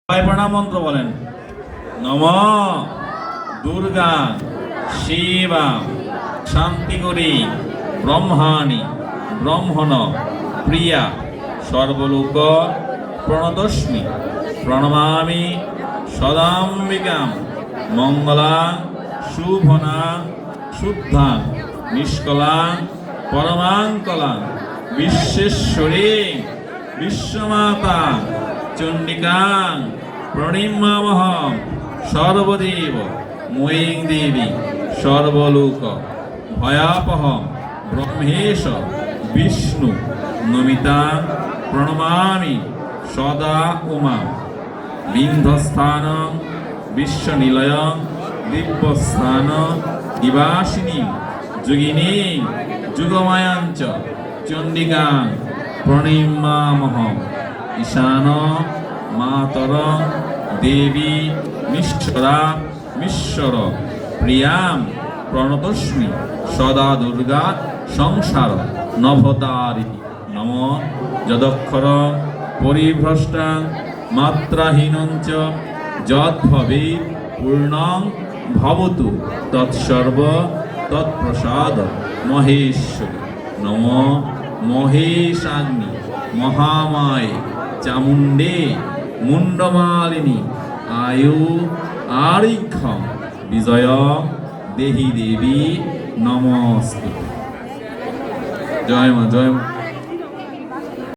প্রণাম মন্ত্র বলেন। নম দুর্গা শিবা শান্তি করি ব্রহ্মাণি ব্রহ্মণ প্রিয়া সর্বলোক প্রণতস্মি প্রণমামি সদাম্বিকাম মঙ্গলা শুভনা শুদ্ধা নিষ্কলা পরমাঙ্কলা বিশ্বেশ্বরী বিশ্বমাতা চণ্ডিকাং প্রণিমামহম সর্বদেব ময়ীং দেবী সর্বলোক ভয়াপহম ব্রহ্মেশ বিষ্ণু নমিতা প্রণমামি সদা উমা বিন্ধস্থান বিশ্বনিলয় দিব্যস্থান দিবাসিনী যোগিনী যুগমায়াঞ্চ চণ্ডিকাং প্রণিমামহম ঈশান মাতর দেবী মিশ্বরা মিশ্বর প্রিয়াম প্রণতস্মি সদা দুর্গা সংসার নভতারি নম যদক্ষর পরিভ্রষ্টা মাত্রাহীনঞ্চ যদ্ভবে পূর্ণং ভবতু তৎসর্ব তৎপ্রসাদ মহেশ্বরী নম মহেশাগ্নি মহামায়ে চামুণ্ডে মুন্ডমালিনী আয়ু আরিক্ষম বিজয় দেহি দেবী নমস্তে। জয় মা জয় মা।